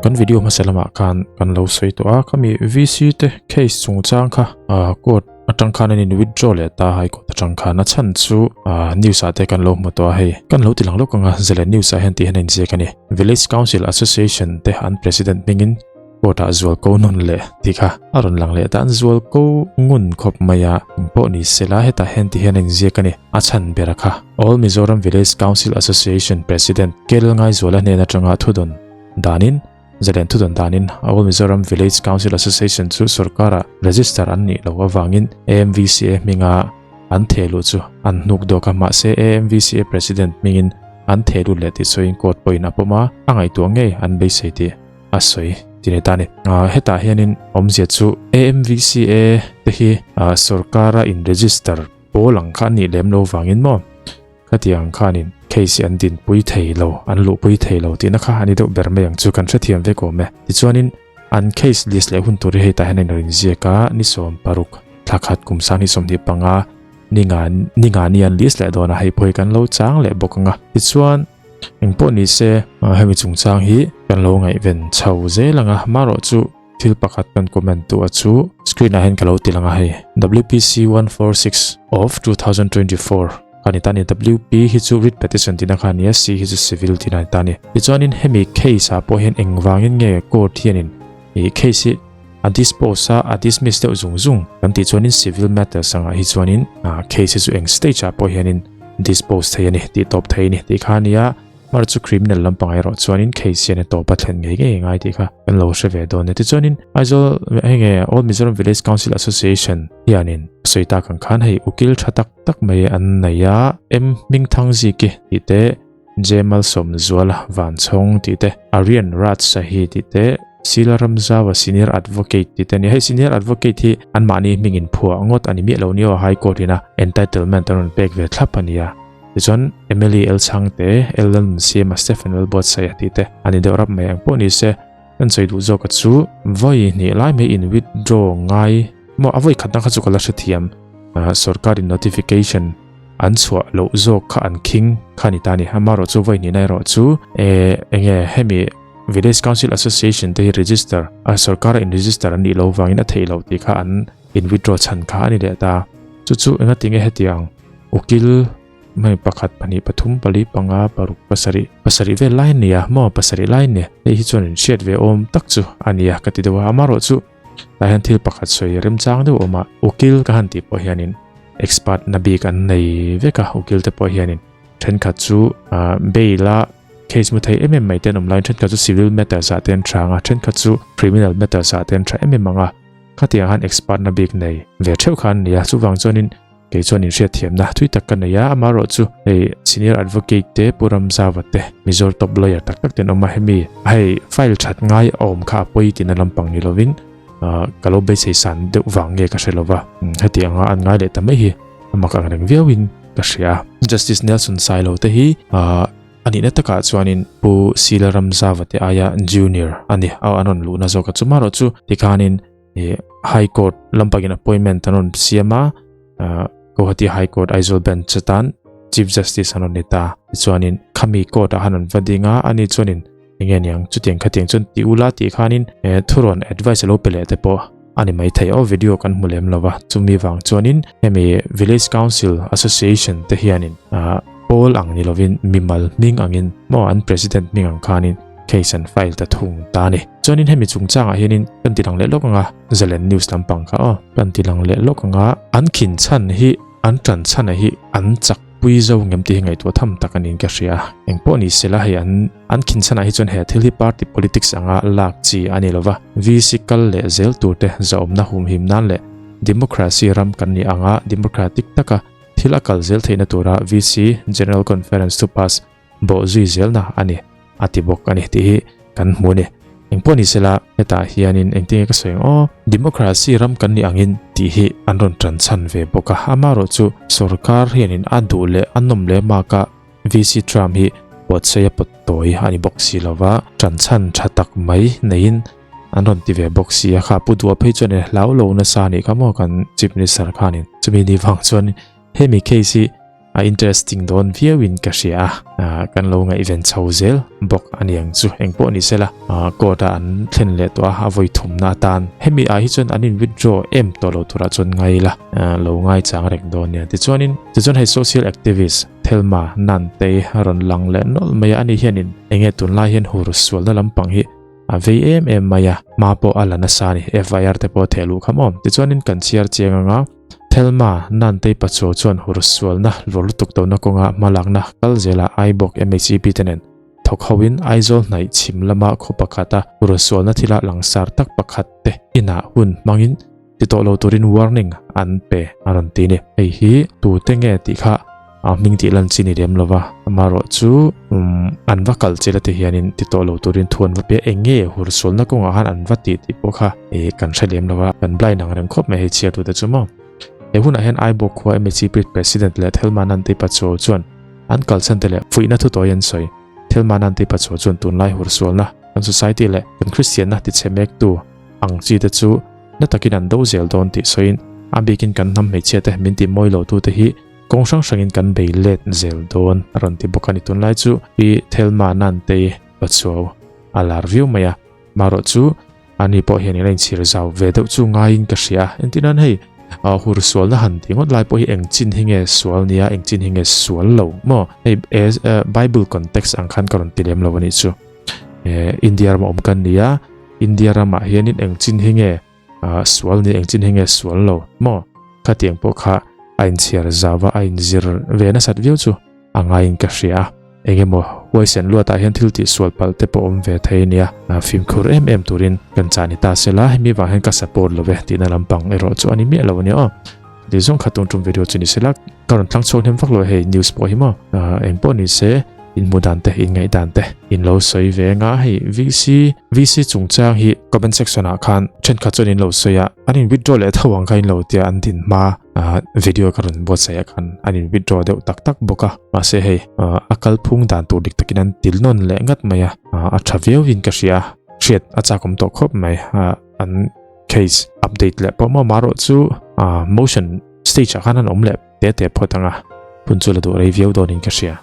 kan video masalama kan lo soi to a kami VC te case chungchang kha court atang khan in withdraw le ta hai ko atang khan a chan chu news ate kan lo mo to hei kan lo tilang lo kanga zela news a hen ti hen je kani village council association te han president mingin kota zual ko non le tikha aron lang le tan zual ko ngun khop maya po ni sela heta hen ti hen je kani achan berakha all Mizoram village council association president kel ngai zola ne na tanga thudon danin zelen thudon danin all Mizoram village council association chu sarkara register an ni lo awangin AMVCA minga an thelu chu an nuk do ka ma se AMVCA president mingin an thelu le ti soin court point apoma angai tu nge an be se ti asoi tinetani heta hianin omzia chu AMVCA te hi sarkara in register polang khan ni lem lo wangin mo khatiang khanin case an din pui thei lo an lu pui thei lo tina kha ani do berme yang chu kan thathiam ve ko me ti chuanin an case list le hun tur heta hanin rin zia ka ni som paruk thakhat kumsani som ni panga ninga nian list le dona hai poi kan lo chang le bokanga ti chuan engpo ni se hemi chungchang hi kan lo ngai ven chauh ze langa maro chu thil pakhat kan comment tu achu screen a hen kalo tilanga hei WPC 146 of 2024 kanitani WP hi chu writ petition tina khania C hi chu civil tina tani ichuanin hemi case a po hen engwangin nge court hianin e case a dispose a dismiss te zung kan ti chuanin civil matters anga hi chuanin case chu eng stage a po hianin dispose theiani ti top theini ti khania mar chu criminal lampang ro chuanin case ne to pathen ngai ti kha kan lo sheve don ne ti chuanin aizol henge all Mizoram village council association hianin soita kan khan hei ukil thatak tak mai an naya ming thang ji ki ti te jemal som zuala van chong ti te Aryan Rat sahi ti te Silaram Zawa senior advocate ti te ni hei senior advocate hi an mani mingin phua ngot ani mi lo ni o high court ina entitlement on pek ve thlapania John Emily El Changte Ellen Siam Stephen El buatsaih ti te ani de rap mai ang po ni se an choi du zo ka chu voi ni lai me in withdraw ngai mo avoi khatna kha chu kala thiam sarkari notification an chua lo zo kha an king khani tani hamaro chu voi ni nai ro chu enge hemi village council association te register a sarkara in register an ni lo wangin a thei lo ti kha an in withdraw chan kha ani le ta chu enga tinge hetiang ukil mai pakhat pani pathum pali panga paruk pasari ve line nia mo pasari line ne hi chuan shet ve om tak chu ania kati dewa amaro chu lahan thil pakhat soi rem chang de oma ukil ka han ti po hianin expert nabi kan nei ve ka ukil te po hianin then kha chu beila case mu thai mai ten online then kha chu civil matters a ten thanga then kha chu criminal matters a ten thra manga khatia han expert nabi nei ve theu khan nia chu wang chonin ke chuanin hriat thiam na thui tak kan ya amaro chu ei senior advocate te puram zawate Mizor top lawyer tak ten oma hemi hei file that ngai om kha poi tin lampang ni lovin kalo be sei san de wange ka shelowa heti anga an ngai le tamai hi amaka reng viawin ka shria Justice Nelson Silo te hi ani na taka chuanin pu Silaram Zawate aya junior ani anon lu na zo ka chumaro chu tikanin high court lampagin appointment anon siama Guwahati High Court Aizol Bench Chatan Chief Justice anon nita chuanin khami court a hanon vadinga ani chuanin enge niang chutiang khatiang chun ti ula ti khanin thuron advice lo pele te po ani mai thei o video kan mulem lova chumi wang chuanin hemi village council association te hianin Paul ang ni lovin mimal ming angin mo an president ming ang khanin case and file ta thung ta ni chuanin hemi chungchang a hianin kan tilang le lokanga zelen news lampang kha o kan tilang le lokanga an khin chan hi an tran chana hi an chak pui zo ngem ti ngai to tham takanin ka ria engpo ni sela hi an khin chana hi chon he thil hi party politics anga lak chi ani lova physical le zel tur te zaom na hum him nan le democracy ram kan ni anga democratic taka thilakal zel theina tura VC general conference to pass bo zui zel na ani atibok ani ti hi kan mune engpo ni sela eta hianin engting ka soeng o democracy ram kan ni angin ti hi anron tran chan ve boka amaro chu sarkar hianin adu le anom le maka VC tram hi buatsaih potoi ani boxi lova tran chan thatak mai nein anron ti ve boxi a kha pudua phei chone lau lo na sa ni kamo kan chief minister khanin chumi ni wang chon hemi case interesting don viewin ka ria kan lo nga event chauzel bok aniang chu engpo ni sela ko ta an thlen le to a voi thum na tan hemi a hi chon anin withdraw em to lo tura chon ngai la lo ngai chang rek don ya ti chon hai social activist thelma nan te ron lang le nol maya ani hianin enge tun lai hian hur sual na lampang hi VM maya mapo alana sani FIR te po thelu khamom ti chonin kan chiar chenga thelma nan te pacho chon hursual na rolutuk to na konga malakna kaljela aibok MHCP tenen thokhawin aizol nai chimlama khopakhata hursual na thila langsar tak pakhat te ina hun mangin titolo turin warning an pe aron tini ei hi tu tenge ti kha ming ti lan chini rem lova amaro chu anwa kalchela te hianin titolo turin thon wa pe enge hursual na konga han anwa ti pokha e kan thalem lova kan blai nang reng khop me he chia tu te chumo ehuna hen aibok khwa MHCP president le thelma nan te pacho chuan an kalchan tele fuina thu toyan soi thelma nan te pacho chuan tun lai hursual na kan society le kan christian na ti chemek tu ang chi te chu na takin an do zel don ti soin abikin kan nam me che te min ti moilo tu te hi kongsang sangin kan bei let zel don ron ti bokani tun lai chu hi thelma nan te pacho alar view maya maro chu ani po hian in chir zaw ve deuh chu ngain ka ria entinan hei hursual na han tingot lai po hi engchin hinge sual nia engchin hinge sual lo mo Bible context ang khan karon tilem lo ni chu India ma omkan nia India ma hianin engchin hinge sual ni engchin hinge sual lo mo khatiang po kha ain chiar zawa ain zir vena sat view chu angain ka ria engemo waisen luata hian thilti sual pal te po om ve thei nia film khur turin kan chani ta sela hemi wa hen ka support lo ve tina lampang ero chu ani me lo ni di zong khatung tum video chini sela karon tlang chon hem vak lo he news po himo engpo ni se in mudan te in ngai dan te in lo soi ve nga hei VC chungchang hi comment section a khan chen kha chon in lo soya anin withdraw le thawang kha in lo tia an din ma video karon buatsaih khan anin withdraw deuh tak boka ma se hei akal phung dan tu dik takinan tilnon le ngat maya a travel win ka ria shet acha kom to khop mai an case update le pomo maro chu motion stage khan an omle te photanga punchula do review don in ka ria